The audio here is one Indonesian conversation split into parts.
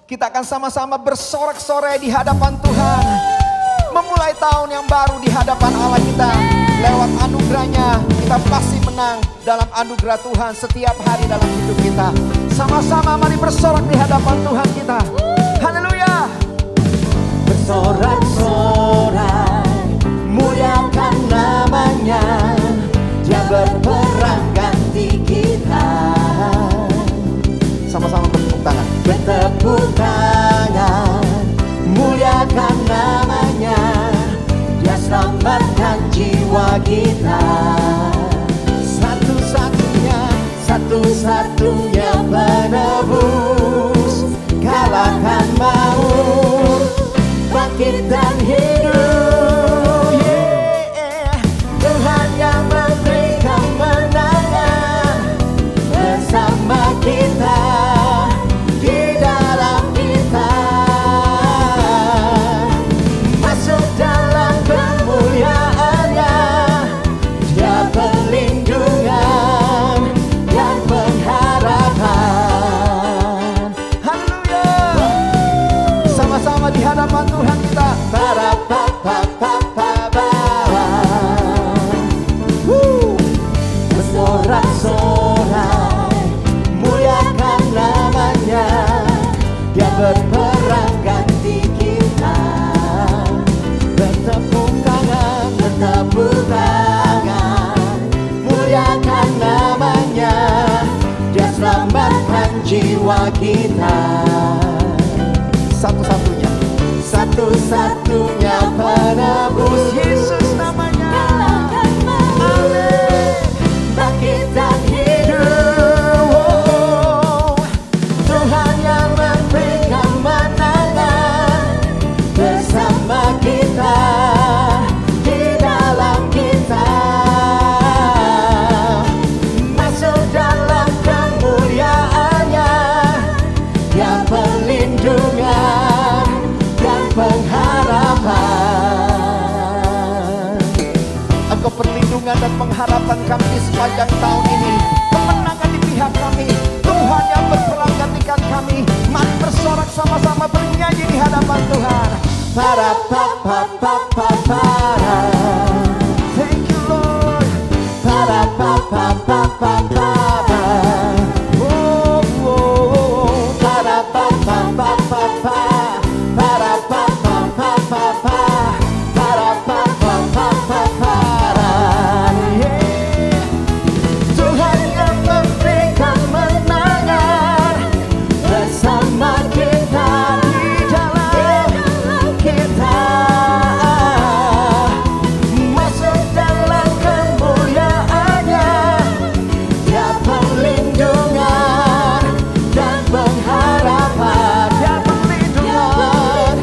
Kita akan sama-sama bersorak-sorai di hadapan Tuhan. Memulai tahun yang baru di hadapan Allah kita. Lewat anugerahnya kita pasti menang dalam anugerah Tuhan setiap hari dalam hidup kita. Sama-sama mari bersorak di hadapan Tuhan kita. Haleluya. Bersorak-sorai, muliakan namanya. Dia berperang ganti kita. Sama-sama bertepuk tangan. Bertepuk tangan, muliakan namanya. Dia selamatkan jiwa kita. Satu-satunya penebus. Kalahkan maut, bangkit dan hidup. Tuhan yang memberi kemenangan bersama kita, di dalam kita. Masuk dalam kemuliaannya. Dia perlindungan dan pengharapan. Haleluya. Sama-sama di hadapan Tuhan kita. Para bersorak-sorai, muliakan namanya. Dia berperang ganti kita. Bertepuk tangan, muliakan namanya. Dia selamatkan jiwa kita. Satu-satunya penebus. Yesus namanya. Kalahkan maut, bangkit dan hidup. Tuhan yang memberi kemenangan bersama kita, di dalam kita. Masuk dalam kemuliaannya. Dia perlindungan dan pengharapan. Engkau perlindungan dan pengharapan kami di sepanjang tahun ini. Kemenangan di pihak kami. Tuhan yang berperang gantikan kami. Mari bersorak sama-sama bernyanyi di hadapan Tuhan. Para. Thank you Lord. Para. Oh, oh, oh. Para. Tuhan yang memberi kemenangan bersama kita, di dalam kita. Masuk dalam kemuliaannya. Dia perlindungan dan pengharapan. Dia perlindungan.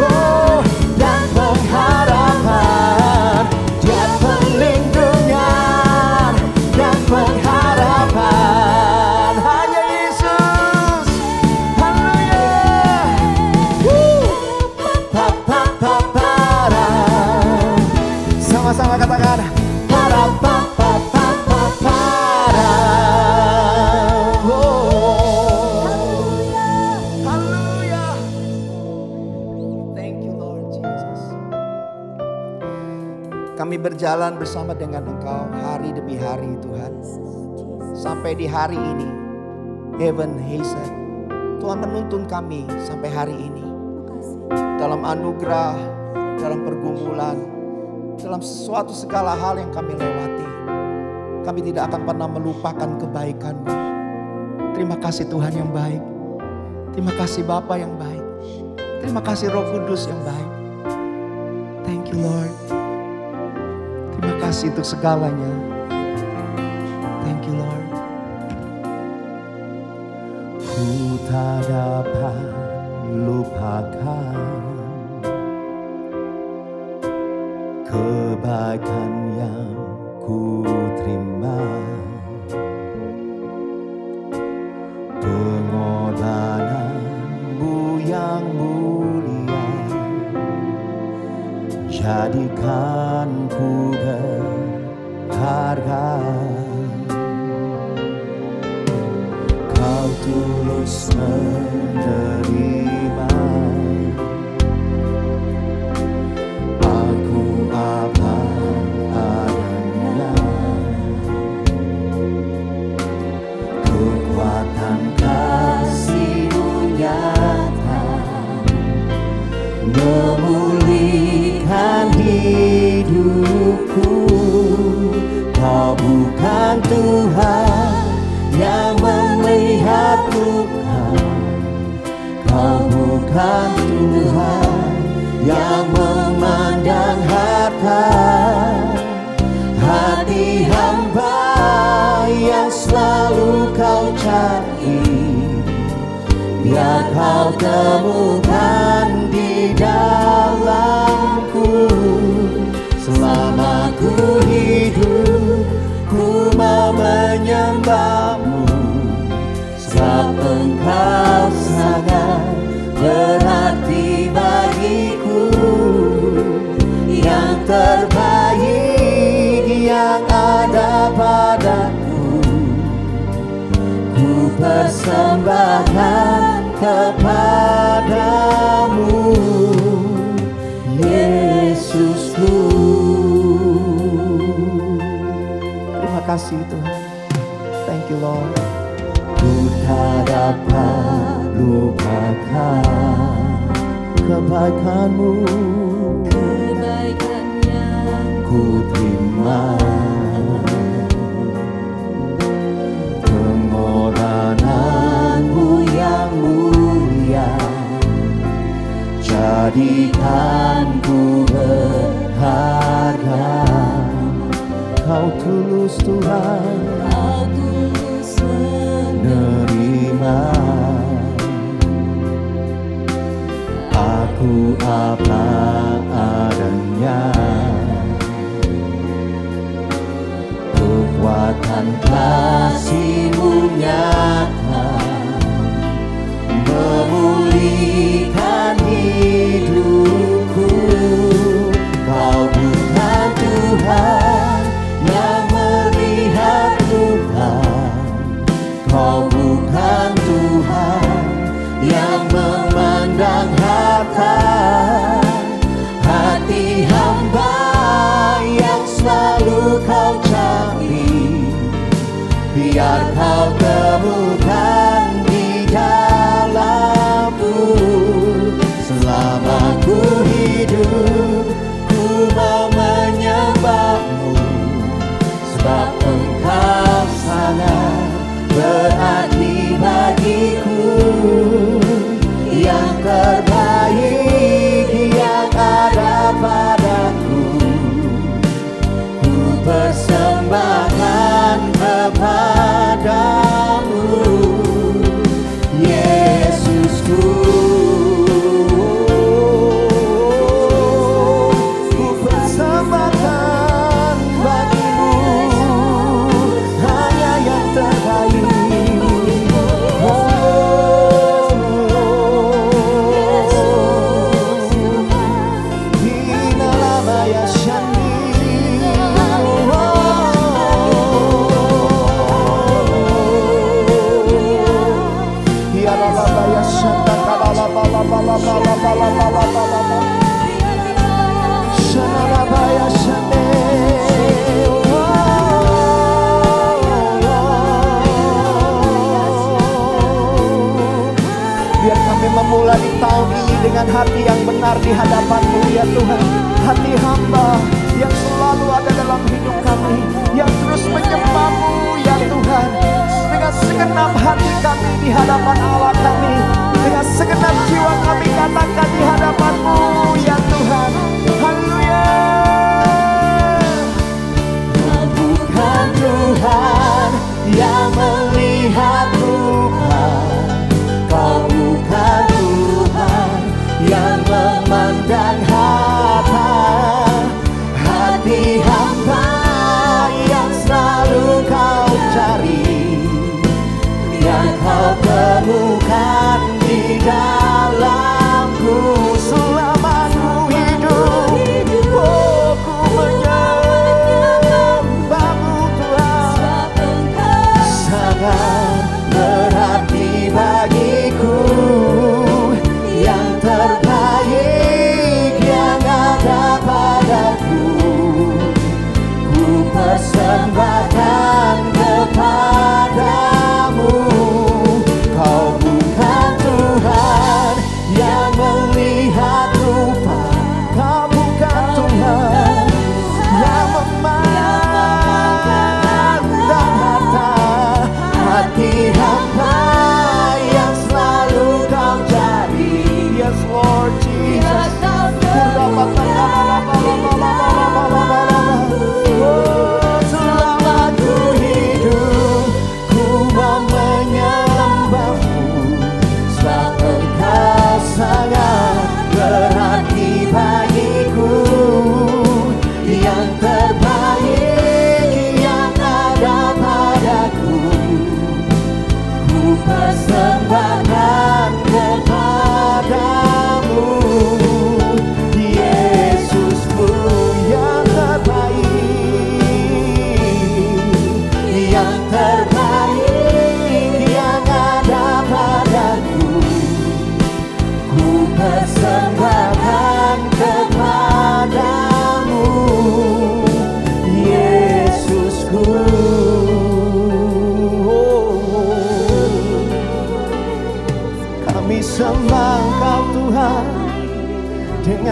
Oh, dan pengharapan. Dia perlindungan dan pengharapan. Hanya Yesus. Haleluya. Sama-sama katakan. Para. Haleluya. Thank you Lord Jesus. Kami berjalan bersama dengan Engkau hari demi hari Tuhan. Sampai di hari ini. Heaven Hasten. Tuhan menuntun kami sampai hari ini. Dalam anugerah, dalam pergumulan, dalam sesuatu segala hal yang kami lewati. Kami tidak akan pernah melupakan kebaikan-Mu. Terima kasih Tuhan yang baik. Terima kasih Bapa yang baik. Terima kasih Roh Kudus yang baik. Thank you Lord. Terima kasih untuk segalanya. Thank you Lord. Ku tak dapat lupakan kebaikan yang ku terima. Pengorbanan-Mu yang mulia jadikan ku berharga. Kau tulus menerima aku apa adanya. Kekuatan kasih-Mu nyata memulihkan hidupku. Kau bukan Tuhan yang melihat luka, Kau bukan Tuhan yang memandang harta. Hati hamba yang selalu Kau cari, biar Kau temukan di dalamku. Selama ku hidup, ku mau menyembah-Mu, sebab Engkau sangat berarti bagiku. Yang terbaik yang ada padaku, ku persembahkan kepadamu, Yesusku. Terima kasih Tuhan. Thank you Lord. Ku tak dapat lupakan kebaikan-Mu, kebaikan yang ku terima. Pengorbanan-Mu yang mulia jadikan ku berharga. Kau tulus Tuhan, Kau tulus menerima aku apa adanya. Kekuatan kasih-Mu nyata memulihkan hidupku. Kau bukan Tuhan yang melihat luka, Kau bukan Tuhan yang memandang harta. Hati hamba yang selalu Kau cari, biar Kau temukan di dalamku. Selama ku hidup, ku mau menyembah-Mu, sebab Engkau sangat berarti bagiku. Yang terbaik yang ada padaku, ku persembahkan kepadamu, Yesusku. Ku persembahkan bagimu hanya yang terbaik. Biar kami memulai tahun ini dengan hati yang benar di hadapan-Mu ya Tuhan. Hati hamba yang selalu ada dalam hidup kami, yang terus menyembah-Mu ya Tuhan. Dengan segenap hati kami di hadapan Allah kami, dengan segenap jiwa kami katakan di hadapan-Mu ya Tuhan. Haleluya. Kau bukan Tuhan yang melihat luka, Kau bukan Tuhan yang memandang harta. Hati hamba yang selalu Kau cari, yang Kau temukan di dalamku.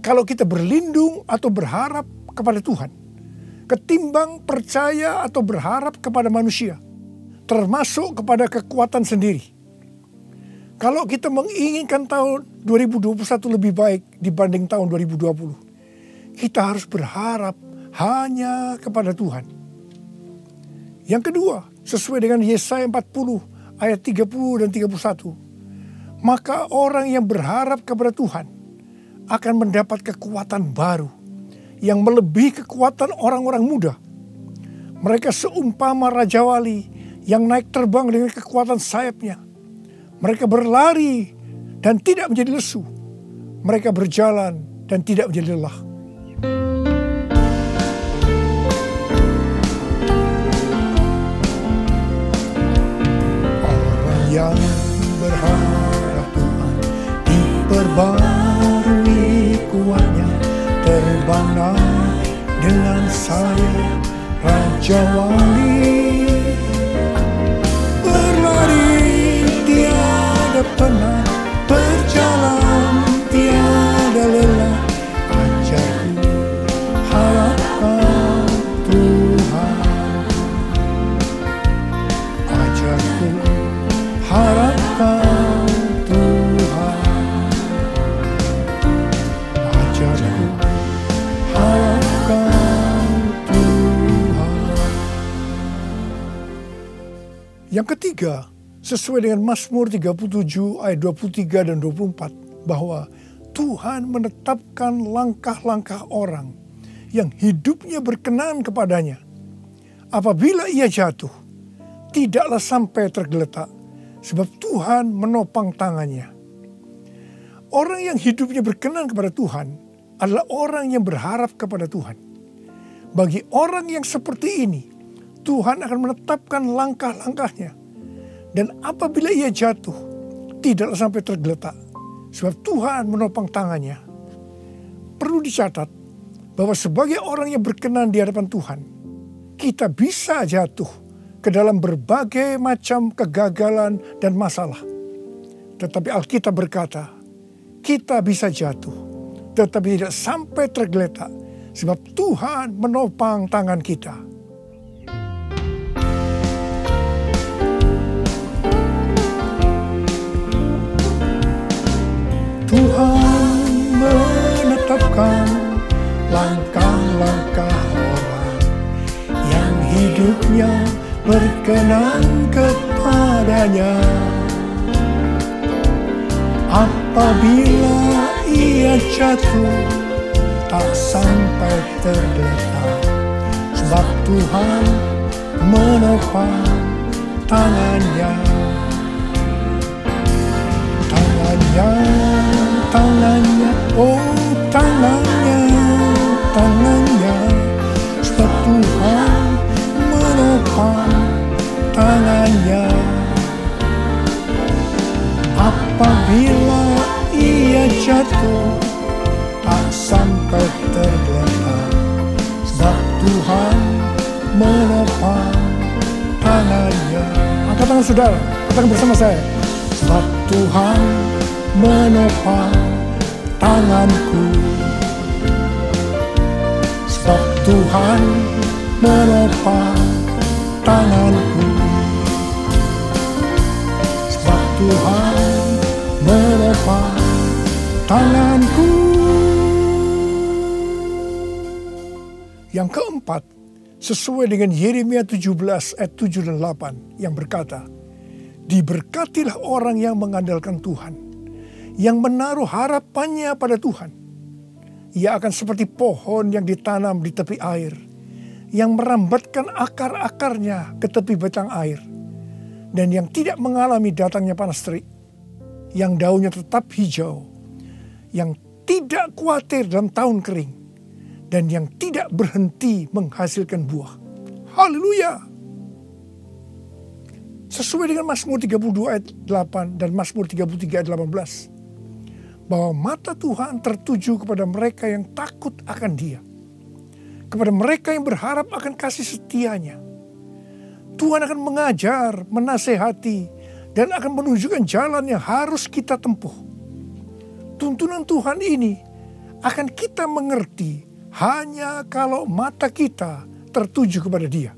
kalau kita berlindung atau berharap kepada Tuhan, ketimbang percaya atau berharap kepada manusia, termasuk kepada kekuatan sendiri. Kalau kita menginginkan tahun 2021 lebih baik dibanding tahun 2020, kita harus berharap hanya kepada Tuhan. Yang kedua, sesuai dengan Yesaya 40 ayat 30 dan 31, maka orang yang berharap kepada Tuhan akan mendapat kekuatan baru yang melebihi kekuatan orang-orang muda. Mereka seumpama Raja Wali yang naik terbang dengan kekuatan sayapnya. Mereka berlari dan tidak menjadi lesu. Mereka berjalan dan tidak menjadi lelah. Orang yang berharap Tuhan diperbarui kuatnya, terbang naik dengan sayap Raja Wali. Berlari tiada pernah, berjalan tiada lelah. Ajarku harapkan Tuhan, ajarku harapkan Tuhan, ajarku harapkan Tuhan. Yang ketiga, sesuai dengan Mazmur 37 ayat 23 dan 24, bahwa Tuhan menetapkan langkah-langkah orang yang hidupnya berkenan kepadanya. Apabila ia jatuh, tidaklah sampai tergeletak, sebab Tuhan menopang tangannya. Orang yang hidupnya berkenan kepada Tuhan adalah orang yang berharap kepada Tuhan. Bagi orang yang seperti ini, Tuhan akan menetapkan langkah-langkahnya. Dan apabila ia jatuh, tidaklah sampai tergeletak, sebab Tuhan menopang tangannya. Perlu dicatat bahwa sebagai orang yang berkenan di hadapan Tuhan, kita bisa jatuh ke dalam berbagai macam kegagalan dan masalah. Tetapi Alkitab berkata, kita bisa jatuh, tetapi tidak sampai tergeletak, sebab Tuhan menopang tangan kita. Tuhan menetapkan langkah-langkah orang yang hidupnya berkenan kepadanya. Apabila ia jatuh, tak sampai tergeletak, sebab Tuhan menopang tangannya. Tangannya, oh tangannya, sebab Tuhan menopang tangannya. Apabila ia jatuh, tak sampai tergeletak, sebab Tuhan menopang tangannya. Angkat tangan saudara, katakan bersama saya, sebab Tuhan menopang tanganku, sebab Tuhan menopang tanganku, sebab Tuhan menopang tanganku. Yang keempat, sesuai dengan Yeremia 17 ayat 7 dan 8 yang berkata, diberkatilah orang yang mengandalkan Tuhan, yang menaruh harapannya pada Tuhan. Ia akan seperti pohon yang ditanam di tepi air, yang merambatkan akar-akarnya ke tepi batang air, dan yang tidak mengalami datangnya panas terik, yang daunnya tetap hijau, yang tidak khawatir dalam tahun kering, dan yang tidak berhenti menghasilkan buah. Haleluya! Sesuai dengan Mazmur 32 ayat 8 dan Mazmur 33 ayat 18. Bahwa mata Tuhan tertuju kepada mereka yang takut akan Dia. Kepada mereka yang berharap akan kasih setianya. Tuhan akan mengajar, menasehati, dan akan menunjukkan jalan yang harus kita tempuh. Tuntunan Tuhan ini akan kita mengerti hanya kalau mata kita tertuju kepada Dia.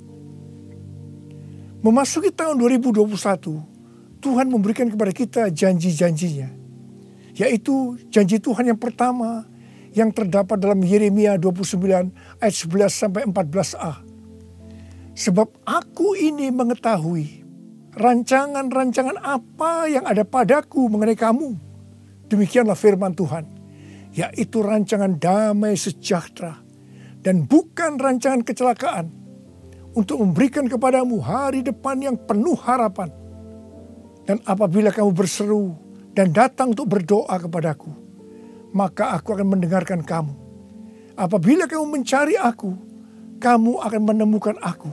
Memasuki tahun 2021, Tuhan memberikan kepada kita janji-janjinya. Yaitu janji Tuhan yang pertama yang terdapat dalam Yeremia 29 ayat 11 sampai 14a. Sebab aku ini mengetahui rancangan-rancangan apa yang ada padaku mengenai kamu. Demikianlah firman Tuhan. Yaitu rancangan damai sejahtera dan bukan rancangan kecelakaan, untuk memberikan kepadamu hari depan yang penuh harapan. Dan apabila kamu berseru dan datang untuk berdoa kepadaku, maka aku akan mendengarkan kamu. Apabila kamu mencari aku, kamu akan menemukan aku.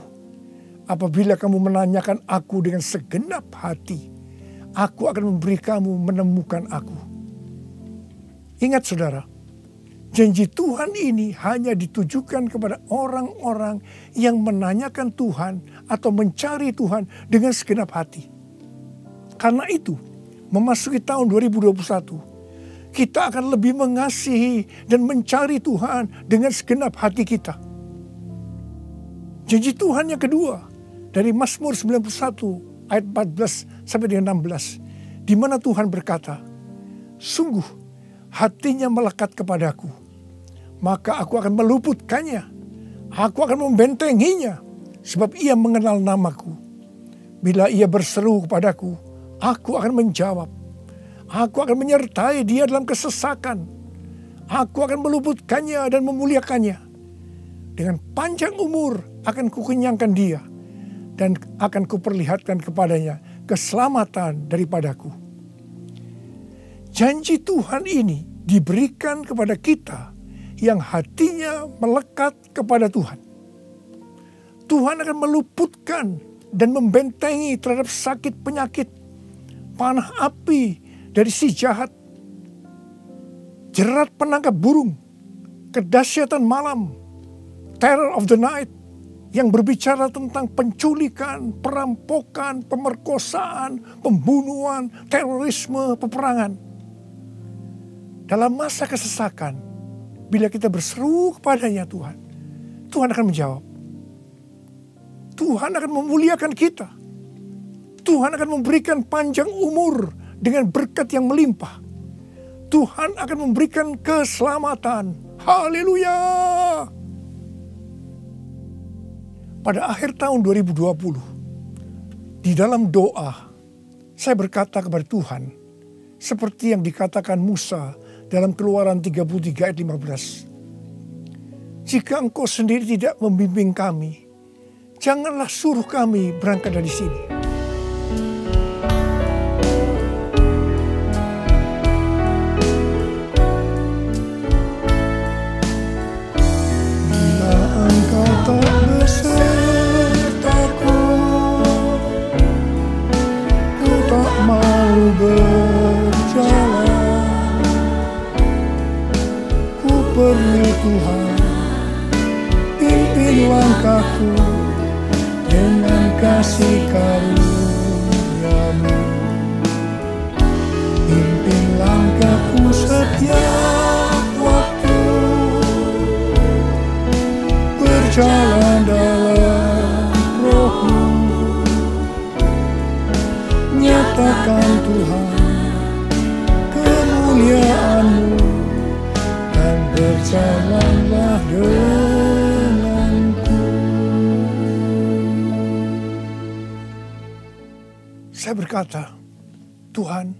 Apabila kamu menanyakan aku dengan segenap hati, aku akan memberi kamu menemukan aku. Ingat saudara, janji Tuhan ini hanya ditujukan kepada orang-orang yang menanyakan Tuhan atau mencari Tuhan dengan segenap hati. Karena itu, memasuki tahun 2021, kita akan lebih mengasihi dan mencari Tuhan dengan segenap hati kita. Janji Tuhan yang kedua dari Mazmur 91 ayat 14 sampai dengan 16, di mana Tuhan berkata, sungguh hatinya melekat kepadaku, maka aku akan meluputkannya, aku akan membentenginya, sebab ia mengenal namaku. Bila ia berseru kepadaku, aku akan menjawab. Aku akan menyertai dia dalam kesesakan. Aku akan meluputkannya dan memuliakannya. Dengan panjang umur akan kukenyangkan dia, dan akan kuperlihatkan kepadanya keselamatan daripadaku. Janji Tuhan ini diberikan kepada kita yang hatinya melekat kepada Tuhan. Tuhan akan meluputkan dan membentengi terhadap sakit penyakit, panah api dari si jahat, jerat penangkap burung, kedahsyatan malam, terror of the night, yang berbicara tentang penculikan, perampokan, pemerkosaan, pembunuhan, terorisme, peperangan. Dalam masa kesesakan, bila kita berseru kepadanya Tuhan, Tuhan akan menjawab. Tuhan akan memuliakan kita. Tuhan akan memberikan panjang umur dengan berkat yang melimpah. Tuhan akan memberikan keselamatan. Haleluya! Pada akhir tahun 2020, di dalam doa, saya berkata kepada Tuhan, seperti yang dikatakan Musa dalam Keluaran 33 ayat 15. Jika Engkau sendiri tidak membimbing kami, janganlah suruh kami berangkat dari sini. Bila Engkau tak besertaku, ku tak mau berjalan. Ku perlu Tuhan, pimpin langkahku dengan kasih karunia-Mu. Pimpin langkahku setiap waktu, berjalan dalam Roh-Mu. Nyatakan Tuhan kemuliaan-Mu, dan berjalanlah denganku. Saya berkata, Tuhan,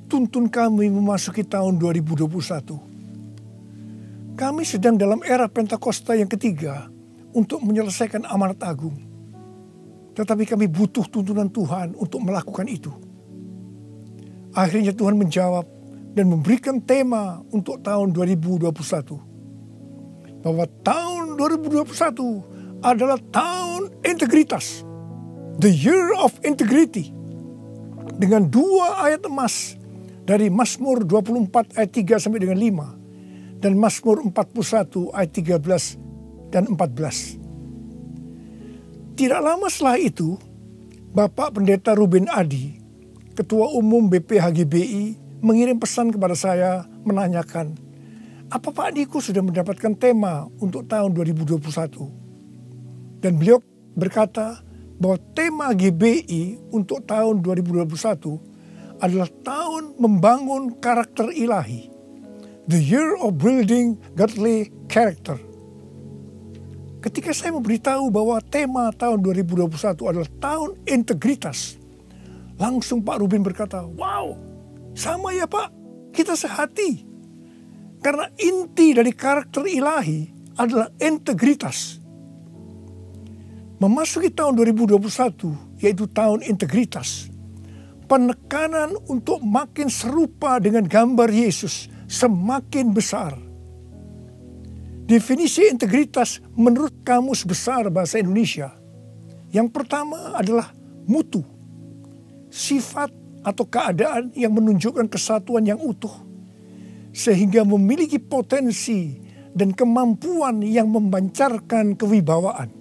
tuntun kami memasuki tahun 2021. Kami sedang dalam era Pentakosta yang ketiga untuk menyelesaikan amanat agung. Tetapi kami butuh tuntunan Tuhan untuk melakukan itu. Akhirnya Tuhan menjawab dan memberikan tema untuk tahun 2021. Bahwa tahun 2021 adalah tahun integritas. The year of integrity. Dengan 2 ayat emas dari Mazmur 24 ayat 3 sampai dengan 5. Dan Mazmur 41 ayat 13 dan 14. Tidak lama setelah itu, Bapak Pendeta Ruben Adi, Ketua Umum BPHGBI, mengirim pesan kepada saya menanyakan, Apa Pak Niko sudah mendapatkan tema untuk tahun 2021? Dan beliau berkata bahwa tema GBI untuk tahun 2021 adalah tahun membangun karakter ilahi. The year of building godly character. Ketika saya memberitahu bahwa tema tahun 2021 adalah tahun integritas, langsung Pak Ruben berkata, wow, sama ya Pak, kita sehati. Karena inti dari karakter ilahi adalah integritas. Memasuki tahun 2021, yaitu tahun integritas, penekanan untuk makin serupa dengan gambar Yesus semakin besar. Definisi integritas menurut Kamus Besar Bahasa Indonesia, yang pertama adalah mutu, sifat atau keadaan yang menunjukkan kesatuan yang utuh, sehingga memiliki potensi dan kemampuan yang memancarkan kewibawaan.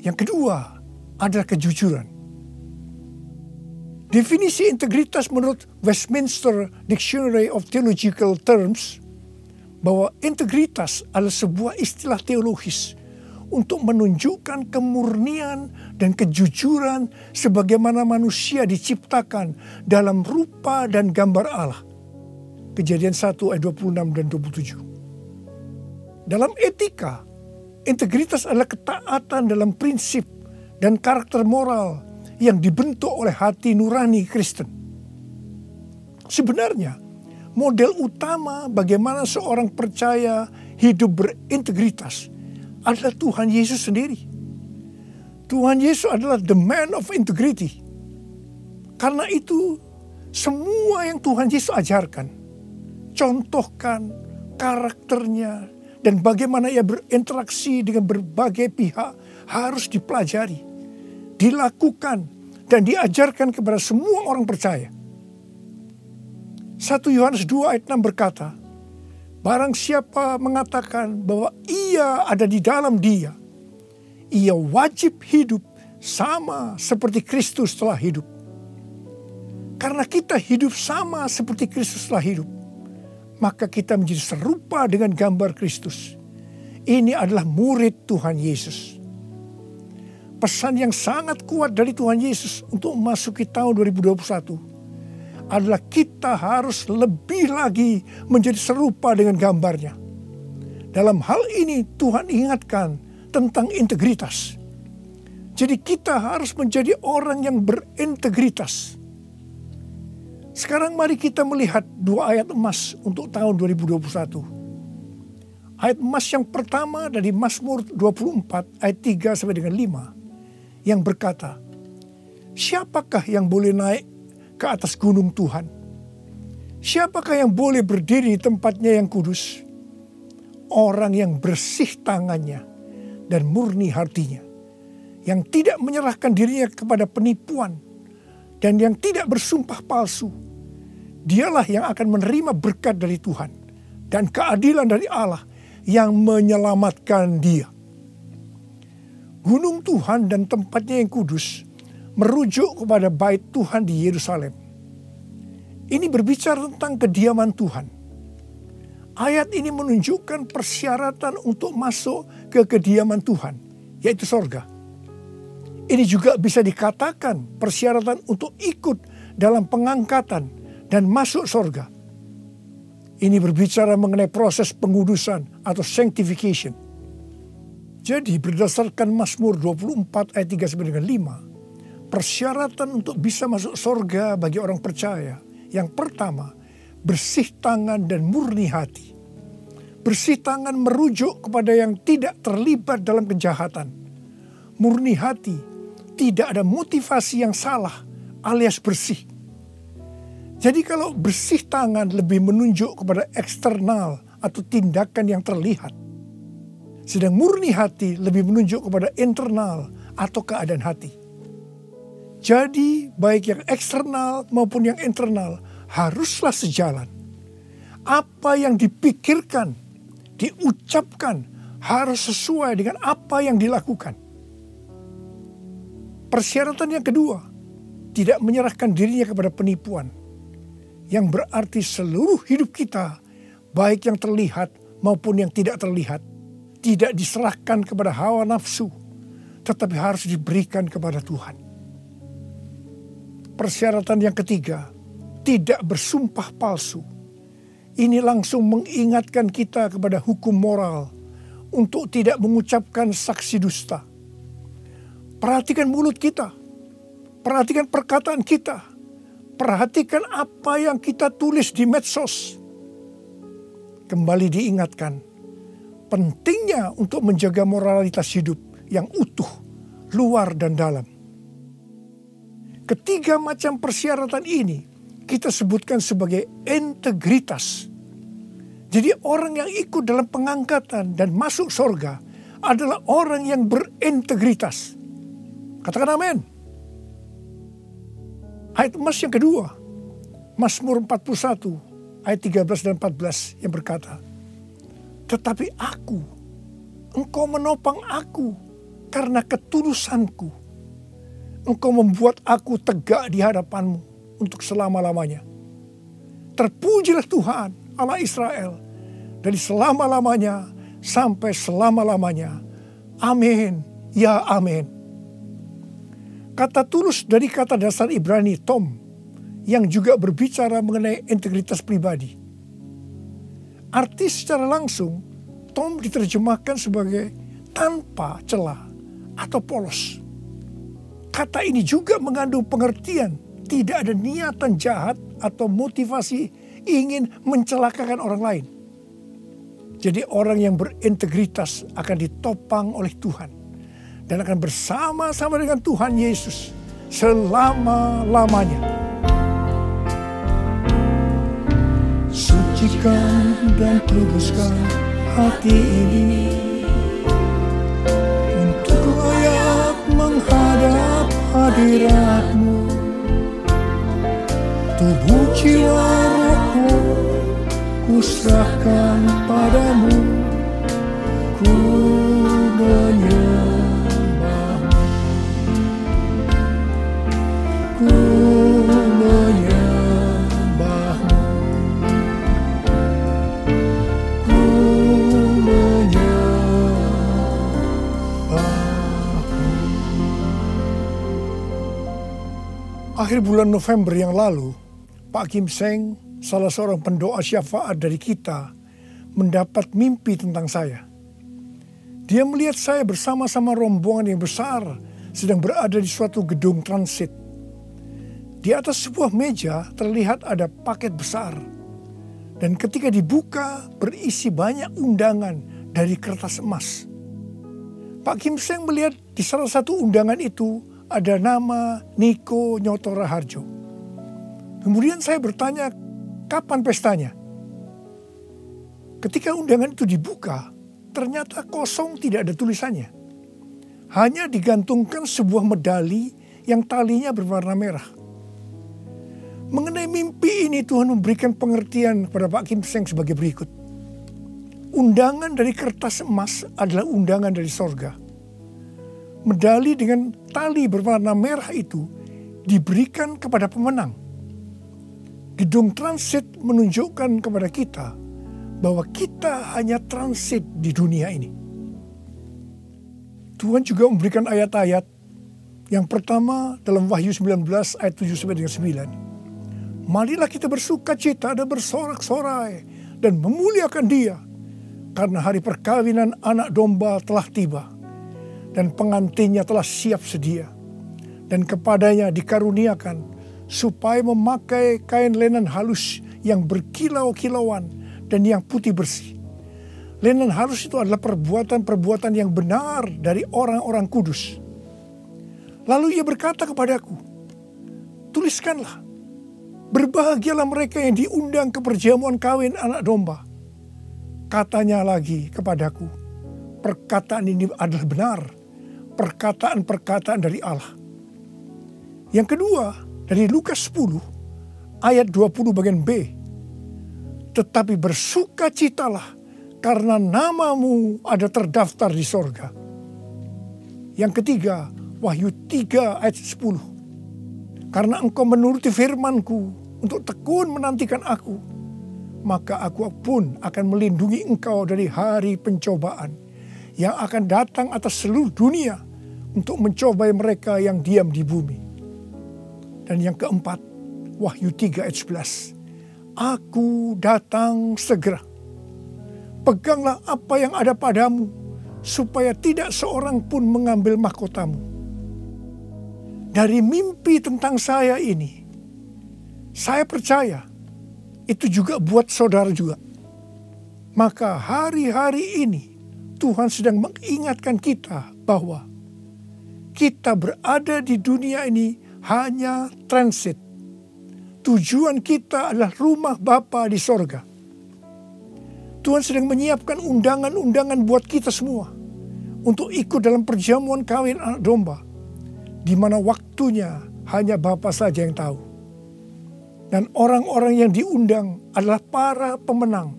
Yang kedua adalah kejujuran. Definisi integritas menurut Westminster Dictionary of Theological Terms, bahwa integritas adalah sebuah istilah teologis untuk menunjukkan kemurnian dan kejujuran sebagaimana manusia diciptakan dalam rupa dan gambar Allah. Kejadian 1 ayat 26 dan 27. Dalam etika, integritas adalah ketaatan dalam prinsip dan karakter moral yang dibentuk oleh hati nurani Kristen. Sebenarnya, model utama bagaimana seorang percaya hidup berintegritas adalah Tuhan Yesus sendiri. Tuhan Yesus adalah the man of integrity. Karena itu, semua yang Tuhan Yesus ajarkan, contohkan karakternya, dan bagaimana ia berinteraksi dengan berbagai pihak harus dipelajari, dilakukan, dan diajarkan kepada semua orang percaya. 1 Yohanes 2 ayat 6 berkata, barang siapa mengatakan bahwa ia ada di dalam dia, ia wajib hidup sama seperti Kristus telah hidup. Karena kita hidup sama seperti Kristus telah hidup, maka kita menjadi serupa dengan gambar Kristus. Ini adalah murid Tuhan Yesus. Pesan yang sangat kuat dari Tuhan Yesus untuk memasuki tahun 2021 adalah kita harus lebih lagi menjadi serupa dengan gambarnya. Dalam hal ini Tuhan ingatkan tentang integritas. Jadi kita harus menjadi orang yang berintegritas. Sekarang mari kita melihat 2 ayat emas untuk tahun 2021. Ayat emas yang pertama dari Mazmur 24 ayat 3 sampai dengan 5 yang berkata, siapakah yang boleh naik ke atas gunung Tuhan? Siapakah yang boleh berdiri di tempatnya yang kudus? Orang yang bersih tangannya dan murni hatinya, yang tidak menyerahkan dirinya kepada penipuan dan yang tidak bersumpah palsu. Dialah yang akan menerima berkat dari Tuhan dan keadilan dari Allah yang menyelamatkan dia. Gunung Tuhan dan tempatnya yang kudus merujuk kepada bait Tuhan di Yerusalem. Ini berbicara tentang kediaman Tuhan. Ayat ini menunjukkan persyaratan untuk masuk ke kediaman Tuhan, yaitu sorga. Ini juga bisa dikatakan persyaratan untuk ikut dalam pengangkatan dan masuk sorga. Ini berbicara mengenai proses pengudusan atau sanctification. Jadi berdasarkan Mazmur 24 ayat 3 sampai dengan 5, persyaratan untuk bisa masuk sorga bagi orang percaya. Yang pertama, bersih tangan dan murni hati. Bersih tangan merujuk kepada yang tidak terlibat dalam kejahatan. Murni hati, tidak ada motivasi yang salah alias bersih. Jadi kalau bersih tangan lebih menunjuk kepada eksternal atau tindakan yang terlihat. Sedang murni hati lebih menunjuk kepada internal atau keadaan hati. Jadi baik yang eksternal maupun yang internal haruslah sejalan. Apa yang dipikirkan, diucapkan harus sesuai dengan apa yang dilakukan. Persyaratan yang kedua, tidak menyerahkan dirinya kepada penipuan. Yang berarti seluruh hidup kita baik yang terlihat maupun yang tidak terlihat, tidak diserahkan kepada hawa nafsu, tetapi harus diberikan kepada Tuhan. Persyaratan yang ketiga, tidak bersumpah palsu. Ini langsung mengingatkan kita kepada hukum moral untuk tidak mengucapkan saksi dusta. Perhatikan mulut kita, perhatikan perkataan kita, perhatikan apa yang kita tulis di medsos. Kembali diingatkan, pentingnya untuk menjaga moralitas hidup yang utuh, luar dan dalam. Ketiga macam persyaratan ini kita sebutkan sebagai integritas. Jadi orang yang ikut dalam pengangkatan dan masuk surga adalah orang yang berintegritas. Katakan amin. Ayat emas yang kedua, Mazmur 41 ayat 13 dan 14 yang berkata, tetapi aku, engkau menopang aku karena ketulusanku. Engkau membuat aku tegak di hadapanmu untuk selama-lamanya. Terpujilah Tuhan Allah Israel dari selama-lamanya sampai selama-lamanya. Amin, ya amin. Kata tulus dari kata dasar Ibrani tom yang juga berbicara mengenai integritas pribadi. Arti secara langsung, tom diterjemahkan sebagai tanpa celah atau polos. Kata ini juga mengandung pengertian tidak ada niatan jahat atau motivasi ingin mencelakakan orang lain. Jadi orang yang berintegritas akan ditopang oleh Tuhan dan akan bersama-sama dengan Tuhan Yesus selama-lamanya. Sucikan dan kuduskan hati ini untuk layak menghadap hadirat-Mu. Tubuh jiwa rohku ku serahkan padamu, ku menyembah-Mu, ku menyembah-Mu, ku menyembah-Mu. Akhir bulan November yang lalu, Pak Kim Seng, salah seorang pendoa syafaat dari kita, mendapat mimpi tentang saya. Dia melihat saya bersama-sama rombongan yang besar sedang berada di suatu gedung transit. Di atas sebuah meja terlihat ada paket besar. Dan ketika dibuka berisi banyak undangan dari kertas emas. Pak Kim Seng melihat di salah satu undangan itu ada nama Niko Nyoto Raharjo. Kemudian saya bertanya, kapan pestanya? Ketika undangan itu dibuka, ternyata kosong, tidak ada tulisannya. Hanya digantungkan sebuah medali yang talinya berwarna merah. Mengenai mimpi ini Tuhan memberikan pengertian kepada Pak Kim Seng sebagai berikut. Undangan dari kertas emas adalah undangan dari sorga. Medali dengan tali berwarna merah itu diberikan kepada pemenang. Gedung transit menunjukkan kepada kita bahwa kita hanya transit di dunia ini. Tuhan juga memberikan ayat-ayat. Yang pertama dalam Wahyu 19 ayat 7-9. Marilah kita bersuka cita dan bersorak-sorai dan memuliakan Dia, karena hari perkawinan anak domba telah tiba dan pengantinnya telah siap sedia, dan kepadanya dikaruniakan supaya memakai kain lenan halus yang berkilau-kilauan dan yang putih bersih. Lenan halus itu adalah perbuatan-perbuatan yang benar dari orang-orang kudus. Lalu ia berkata kepadaku, tuliskanlah, berbahagialah mereka yang diundang ke perjamuan kawin anak domba. Katanya lagi kepadaku, perkataan ini adalah benar, perkataan-perkataan dari Allah. Yang kedua, dari Lukas 10 ayat 20 bagian B. Tetapi bersukacitalah karena namamu ada terdaftar di sorga. Yang ketiga, Wahyu 3 ayat 10. Karena engkau menuruti firmanku untuk tekun menantikan aku, maka aku pun akan melindungi engkau dari hari pencobaan yang akan datang atas seluruh dunia untuk mencobai mereka yang diam di bumi. Dan yang keempat, Wahyu 3 ayat 11. Aku datang segera. Peganglah apa yang ada padamu, supaya tidak seorang pun mengambil mahkotamu. Dari mimpi tentang saya ini, saya percaya itu juga buat saudara juga. Maka hari-hari ini Tuhan sedang mengingatkan kita bahwa kita berada di dunia ini hanya transit. Tujuan kita adalah rumah Bapa di sorga. Tuhan sedang menyiapkan undangan-undangan buat kita semua untuk ikut dalam perjamuan kawin anak domba, di mana waktunya hanya Bapa saja yang tahu. Dan orang-orang yang diundang adalah para pemenang,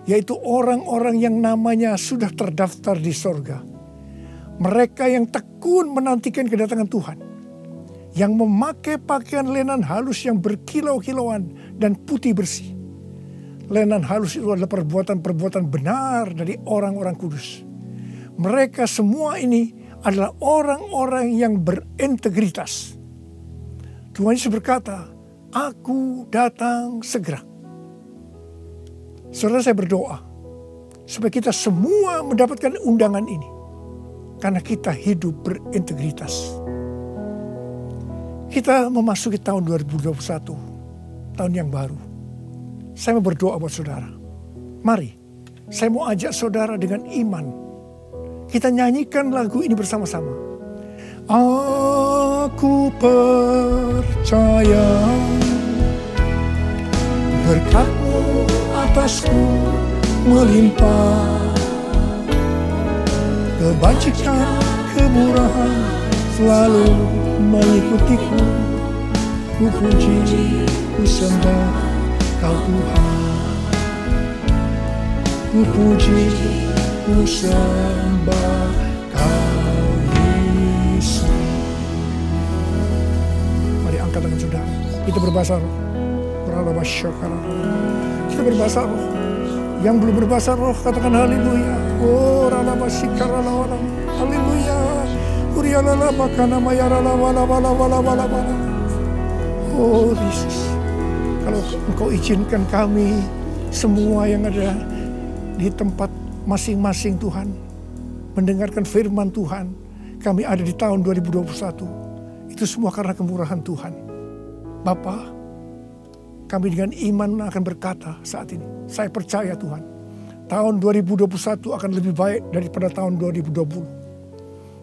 yaitu orang-orang yang namanya sudah terdaftar di sorga. Mereka yang tekun menantikan kedatangan Tuhan, yang memakai pakaian lenan halus yang berkilau-kilauan dan putih bersih. Lenan halus itu adalah perbuatan-perbuatan benar dari orang-orang kudus. Mereka semua ini adalah orang-orang yang berintegritas. Tuhan Yesus berkata, aku datang segera. Saudara, saya berdoa supaya kita semua mendapatkan undangan ini, karena kita hidup berintegritas. Kita memasuki tahun 2021, tahun yang baru. Saya mau berdoa buat saudara. Mari, saya mau ajak saudara dengan iman. Kita nyanyikan lagu ini bersama-sama. Aku percaya berkat-Mu atasku melimpah. Kebajikan, kemurahan selalu mengikutiku. Ku puji, ku sembah Kau Tuhan. Ku puji, ku sembah Kau Yesus. Mari angkat tangan saudara. Kita berbahasa roh. Kita berbahasa roh. Yang belum berbahasa roh katakan haleluya. Oh haleluya. Oh Yesus, kalau Engkau izinkan kami semua yang ada di tempat masing-masing Tuhan, mendengarkan firman Tuhan, kami ada di tahun 2021, itu semua karena kemurahan Tuhan. Bapa, kami dengan iman akan berkata saat ini, saya percaya Tuhan, tahun 2021 akan lebih baik daripada tahun 2020.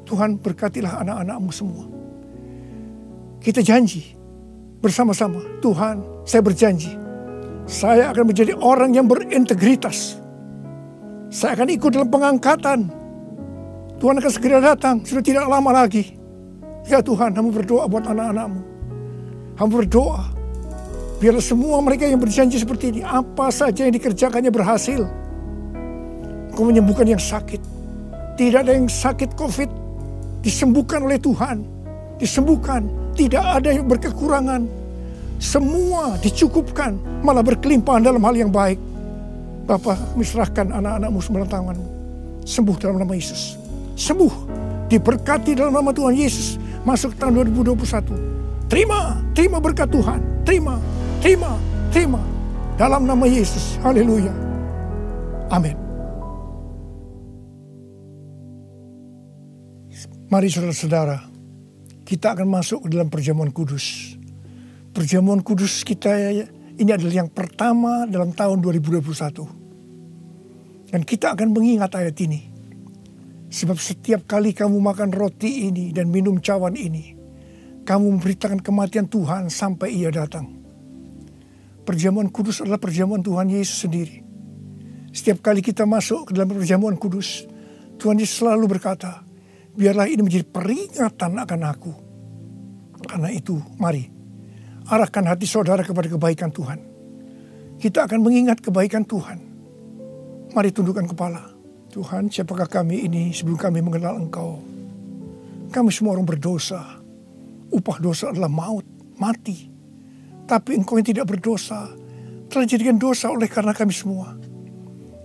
Tuhan, berkatilah anak-anak-Mu semua. Kita janji bersama-sama, Tuhan, saya berjanji, saya akan menjadi orang yang berintegritas. Saya akan ikut dalam pengangkatan. Tuhan akan segera datang, sudah tidak lama lagi. Ya Tuhan, Hamba berdoa buat anak-anak-Mu. Hamba berdoa, biarlah semua mereka yang berjanji seperti ini, apa saja yang dikerjakannya berhasil. Engkau menyembuhkan yang sakit. Tidak ada yang sakit COVID, disembuhkan oleh Tuhan. Disembuhkan, tidak ada yang berkekurangan. Semua dicukupkan, malah berkelimpahan dalam hal yang baik. Bapa, serahkan anak-anak-Mu dalam tangan-Mu. Sembuh dalam nama Yesus. Sembuh, diberkati dalam nama Tuhan Yesus. Masuk tahun 2021. Terima berkat Tuhan. Terima. Dalam nama Yesus. Haleluya. Amin. Mari saudara-saudara, kita akan masuk ke dalam perjamuan kudus. Perjamuan kudus kita ini adalah yang pertama dalam tahun 2021. Dan kita akan mengingat ayat ini. Sebab setiap kali kamu makan roti ini dan minum cawan ini, kamu memberitakan kematian Tuhan sampai Ia datang. Perjamuan kudus adalah perjamuan Tuhan Yesus sendiri. Setiap kali kita masuk ke dalam perjamuan kudus, Tuhan Yesus selalu berkata, biarlah ini menjadi peringatan akan aku. Karena itu, mari arahkan hati saudara kepada kebaikan Tuhan. Kita akan mengingat kebaikan Tuhan. Mari tundukkan kepala. Tuhan, siapakah kami ini sebelum kami mengenal Engkau? Kami semua orang berdosa. Upah dosa adalah maut, mati. Tapi Engkau yang tidak berdosa telah dijadikan dosa oleh karena kami semua.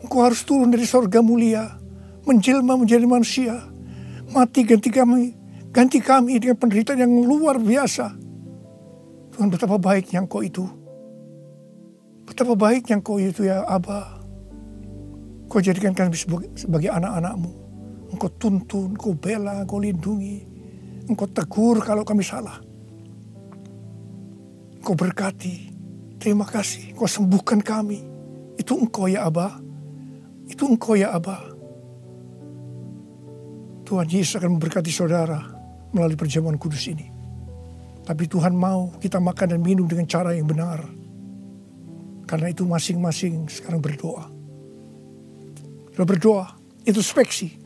Engkau harus turun dari sorga mulia, menjelma menjadi manusia, mati ganti kami dengan penderitaan yang luar biasa. Tuhan, betapa baiknya Engkau itu. Betapa baiknya Engkau itu ya Aba. Kau jadikan kami sebagai anak-anak-Mu. Engkau tuntun, Engkau bela, Engkau lindungi. Engkau tegur kalau kami salah. Engkau berkati. Terima kasih. Engkau sembuhkan kami. Itu Engkau ya Aba. Itu Engkau ya Aba. Tuhan Yesus akan memberkati saudara melalui perjamuan kudus ini. Tapi Tuhan mau kita makan dan minum dengan cara yang benar. Karena itu masing-masing sekarang berdoa. Sudah berdoa, introspeksi.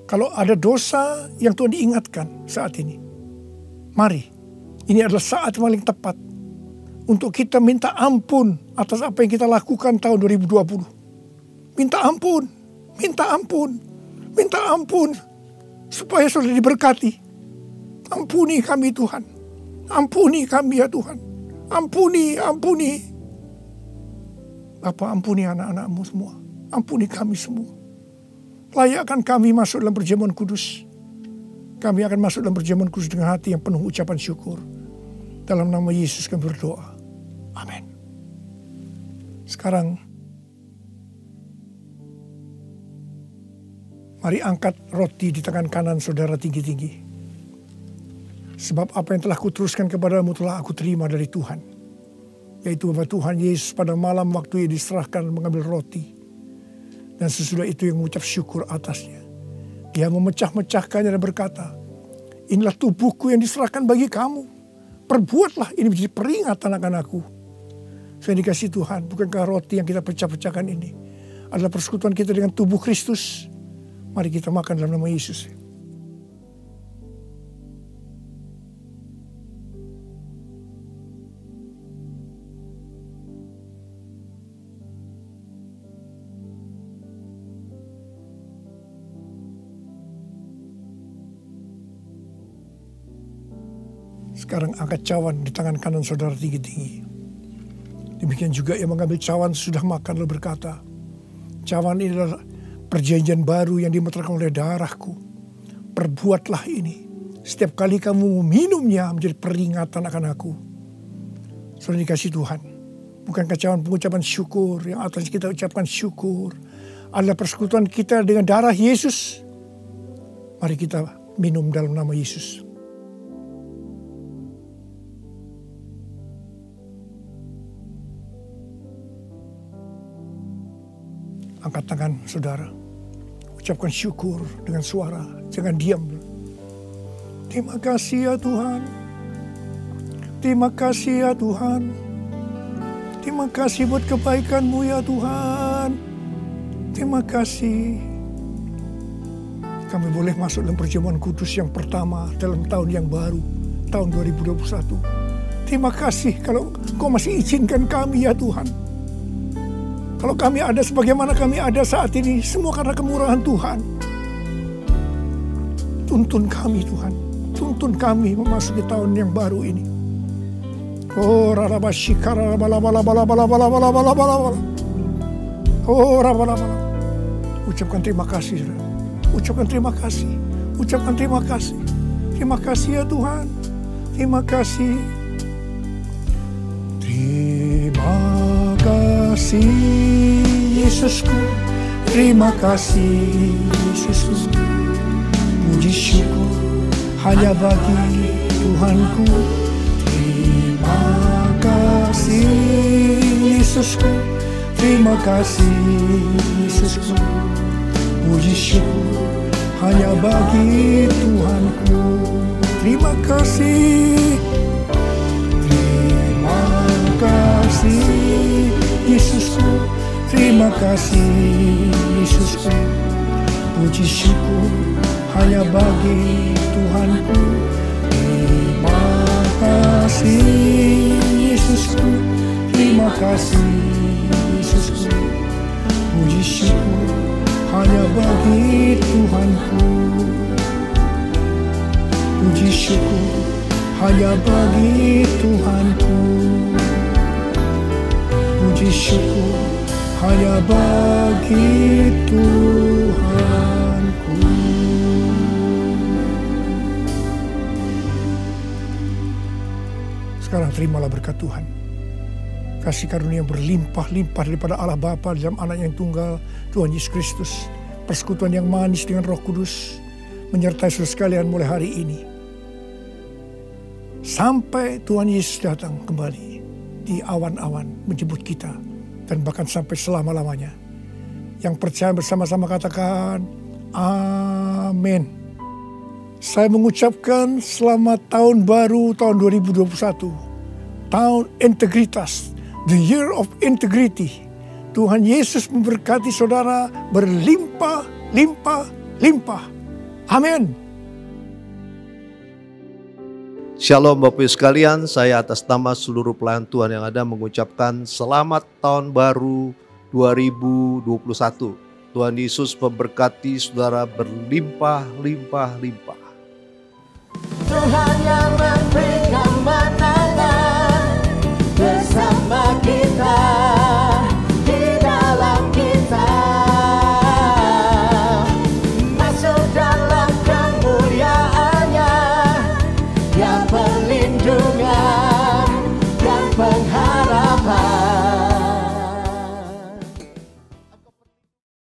Kalau ada dosa yang Tuhan diingatkan saat ini, mari, ini adalah saat yang paling tepat untuk kita minta ampun atas apa yang kita lakukan tahun 2020. Minta ampun, minta ampun, minta ampun, supaya sudah diberkati. Ampuni kami Tuhan, ampuni kami ya Tuhan, ampuni, ampuni. Bapa, ampuni anak-anak-Mu semua, ampuni kami semua. Layakkan kami masuk dalam perjamuan kudus. Kami akan masuk dalam perjamuan kudus dengan hati yang penuh ucapan syukur. Dalam nama Yesus kami berdoa. Amin. Sekarang, mari angkat roti di tangan kanan saudara tinggi-tinggi. Sebab apa yang telah kuteruskan kepadamu telah aku terima dari Tuhan. Yaitu bahwa Tuhan Yesus pada malam waktu ia diserahkan mengambil roti. Dan sesudah itu yang mengucap syukur atasnya. Dia memecah-mecahkannya dan berkata, inilah tubuhku yang diserahkan bagi kamu. Perbuatlah ini menjadi peringatan akan aku. Saya dikasih Tuhan, bukankah roti yang kita pecah-pecahkan ini adalah persekutuan kita dengan tubuh Kristus. Mari kita makan dalam nama Yesus. Sekarang angkat cawan di tangan kanan saudara tinggi-tinggi. Demikian juga yang mengambil cawan sudah makan lalu berkata, cawan ini adalah perjanjian baru yang dimeteraikan oleh darahku. Perbuatlah ini. Setiap kali kamu meminumnya menjadi peringatan akan aku. Saudara dikasih Tuhan. Bukankah cawan pengucapan syukur yang atas kita ucapkan syukur adalah persekutuan kita dengan darah Yesus. Mari kita minum dalam nama Yesus. Angkat tangan saudara. Ucapkan syukur dengan suara. Jangan diam. Terima kasih ya Tuhan. Terima kasih ya Tuhan. Terima kasih buat kebaikan-Mu ya Tuhan. Terima kasih. Kami boleh masuk dalam perjamuan kudus yang pertama dalam tahun yang baru. Tahun 2021. Terima kasih kalau Kau masih izinkan kami ya Tuhan. Kalau kami ada sebagaimana kami ada saat ini, semua karena kemurahan Tuhan. Tuntun kami Tuhan, tuntun kami memasuki tahun yang baru ini. Oh rarabashikara bala. Oh rabalabala. Ucapkan terima kasih, saudara. Ucapkan terima kasih. Ucapkan terima kasih. Terima kasih ya Tuhan. Terima kasih. Terima kasih Yesusku, terima kasih Yesusku. Puji syukur hanya bagi Tuhanku. Terima kasih Yesusku, terima kasih Yesusku. Puji syukur hanya bagi Tuhanku. Terima kasih. Terima kasih Yesusku, terima kasih Yesusku. Puji syukur hanya bagi Tuhanku. Terima kasih Yesusku, terima kasih Yesusku. Puji syukur hanya bagi Tuhanku. Puji syukur hanya bagi Tuhanku. Puji bagi Tuhanku. Sekarang terimalah berkat Tuhan. Kasih karunia yang berlimpah-limpah daripada Allah Bapa dalam anak yang tunggal, Tuhan Yesus Kristus. Persekutuan yang manis dengan Roh Kudus menyertai saudara sekalian mulai hari ini. Sampai Tuhan Yesus datang kembali di awan-awan menjemput kita. Dan bahkan sampai selama-lamanya. Yang percaya bersama-sama katakan, amin. Saya mengucapkan selamat tahun baru tahun 2021. Tahun integritas. The year of integrity. Tuhan Yesus memberkati saudara berlimpah, limpah, limpah. Amin. Shalom Bapak Ibu sekalian, saya atas nama seluruh pelayan Tuhan yang ada mengucapkan selamat tahun baru 2021. Tuhan Yesus memberkati saudara berlimpah, limpah, limpah. Tuhan yang